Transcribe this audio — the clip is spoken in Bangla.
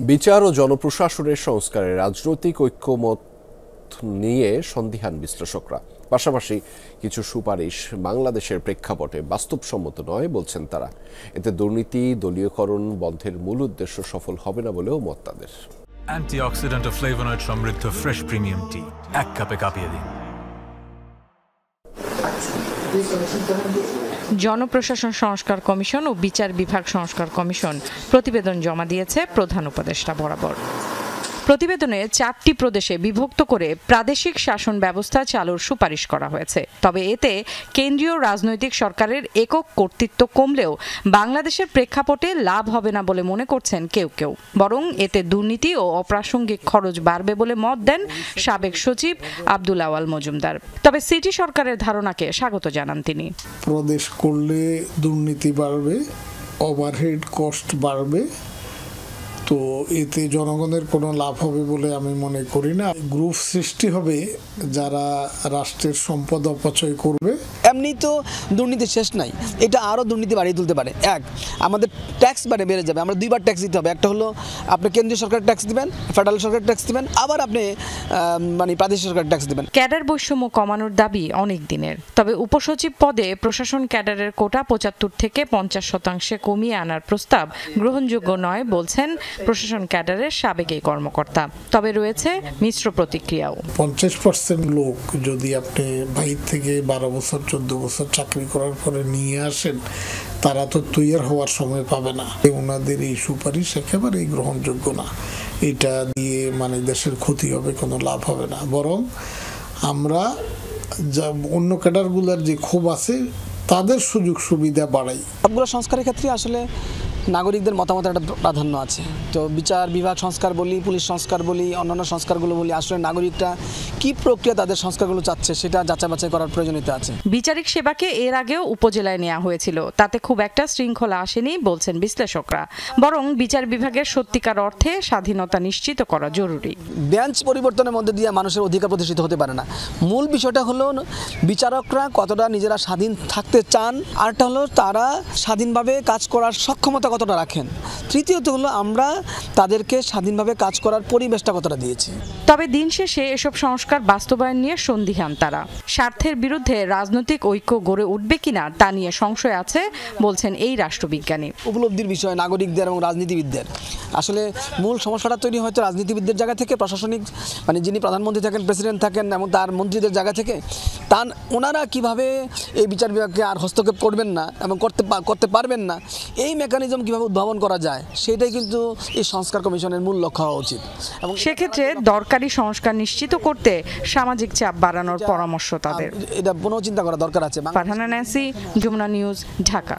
বিচার ও জনপ্রশাসনের সংস্কারে রাজনৈতিক ঐক্যমত নিয়ে সন্দিহান বিশ্লেষকরা। পাশাপাশি কিছু সুপারিশ বাংলাদেশের প্রেক্ষাপটে বাস্তবসম্মত নয় বলছেন তারা। এতে দুর্নীতি, দলীয়করণ বন্ধের মূল উদ্দেশ্য সফল হবে না বলেও মত তাদের। অ্যান্টিঅক্সিডেন্ট ও ফ্লেভোনয়েড সমৃদ্ধ ফ্রেশ প্রিমিয়াম টি এক কাপে কাঁপিয়ে দিন। জনপ্রশাসন সংস্কার কমিশন ও বিচার বিভাগ সংস্কার কমিশন প্রতিবেদন জমা দিয়েছে প্রধান উপদেষ্টা বরাবর। প্রতিবেদনে 4টি প্রদেশে বিভক্ত করে প্রাদেশিক শাসন ব্যবস্থা চালুর সুপারিশ করা হয়েছে। তবে এতে কেন্দ্রীয় রাজনৈতিক সরকারের একক কর্তৃত্ব কমলেও বাংলাদেশের প্রেক্ষাপটে লাভ হবে না বলে মনে করছেন কেউ কেউ। বরং এতে দুর্নীতি ও অপ্রাসঙ্গিক খরচ বাড়বে বলে মত দেন সাবেক সচিব আব্দুল আওয়াল মজুমদার। তবে সিটি সরকারের ধারণাকে স্বাগত জানান তিনি। প্রদেশ করলে দুর্নীতি বাড়বে, ওভারহেড কস্ট বাড়বে, তো এতে জনগণের কোনো লাভ হবে বলে আমি মনে করি না। গ্রুপ সৃষ্টি হবে যারা রাষ্ট্রের সম্পদ অপচয় করবে। এমনি তো দুর্নীতি শেষ নাই, এটা আরও দুর্নীতি বাড়িয়ে তুলতে পারে। এক, আমাদের ট্যাক্স বেড়ে যাবে, আমরা দুইবার ট্যাক্স দিতে হবে। একটা হলো আপনি কেন্দ্রীয় সরকার ট্যাক্স দিবেন, ফেডারেল সরকার ট্যাক্স দিবেন, আবার আপনি প্রাদেশিক সরকার ট্যাক্স দিবেন। ক্যাডার বৈষম্য কমানোর দাবি অনেক দিনের। তবে উপসচিব পদে প্রশাসন ক্যাডারের কোটা 75 থেকে 50% কমিয়ে আনার প্রস্তাব গ্রহণযোগ্য নয় বলছেন প্রশাসন ক্যাডারের সাবেক এই কর্মকর্তা। তবে রয়েছে মিশ্র প্রতিক্রিয়াও। 50% লোক যদি আপনি 22 থেকে 12 বছর 14 বছর চাকরি করার পরে নিয়ে আসেন, তারা তো তৈরি হওয়ার সময় পাবে না। ওনাদের এই সুপারিশ একেবারেই গ্রহণযোগ্য না। এটা দিয়ে দেশের ক্ষতি হবে, কোনো লাভ হবে না। বরং আমরা যা অন্য ক্যাডারগুলোর যে ক্ষোভ আছে তাদের সুযোগ সুবিধা বাড়াই। সবগুলো সংস্কারের ক্ষেত্রে আসলে নাগরিকদের মতামতের একটা প্রাধান্য আছে। তো বিচার বিভাগ সংস্কার বলি, পুলিশ সংস্কার বলি, অন্যান্য সংস্কারগুলো বলি, আসলে নাগরিকরা কি প্রক্রিয়া তাদের সংস্কারগুলো চাচ্ছে সেটা যাচাই বাছাই করার প্রয়োজনীয়তা আছে। বিচারিক সেবাকে এর আগেও উপজেলায় নেওয়া হয়েছিল, তাতে খুব একটা শৃঙ্খলা আসেনি বলছেন বিশ্লেষকরা। বরং বিচার বিভাগের সত্যিকার অর্থে স্বাধীনতা নিশ্চিত করা জরুরি। বেঞ্চ পরিবর্তনের মধ্যে দিয়ে মানুষের অধিকার প্রতিষ্ঠিত হতে পারে না। মূল বিষয়টা হলো বিচারকরা কতটা নিজেরা স্বাধীন থাকতে চান, আরটা হলো তারা স্বাধীনভাবে কাজ করার সক্ষমতা কতটা রাখেন। তৃতীয়ত হলো আমরা তাদেরকে স্বাধীনভাবে কাজ করার পরিবেশটা কতটা দিয়েছি। তবে দিন শেষে এসব সংস্কার বাস্তবায়ন নিয়ে সন্দিহান তারা। স্বার্থের বিরুদ্ধে রাজনৈতিক ঐক্য গড়ে উঠবে কিনা তা নিয়ে সংশয় আছে বলছেন এই রাষ্ট্রবিজ্ঞানী। উপলব্ধির বিষয় নাগরিকদের এবং রাজনীতিবিদদের। আসলে মূল সমস্যাটা তৈরি হয়তো রাজনীতিবিদদের জায়গা থেকে, প্রশাসনিক যিনি প্রধানমন্ত্রী থাকেন, প্রেসিডেন্ট থাকেন এবং তার মন্ত্রীদের জায়গা থেকে। ওনারা কিভাবে এই বিচার বিভাগকে আর হস্তক্ষেপ করবেন না এবং করতে পারবেন না, এই মেকানিজম কিভাবে উদ্ভাবন করা যায় সেটাই কিন্তু এই সংস্কার কমিশনের মূল লক্ষ্য হওয়া উচিত। এবং সেক্ষেত্রে দরকারি সংস্কার নিশ্চিত করতে সামাজিক চাপ বাড়ানোর পরামর্শ তাদের। এটা পুনঃচিন্তা করা দরকার আছে। Farhana Nancy, Jamuna news, Dhaka.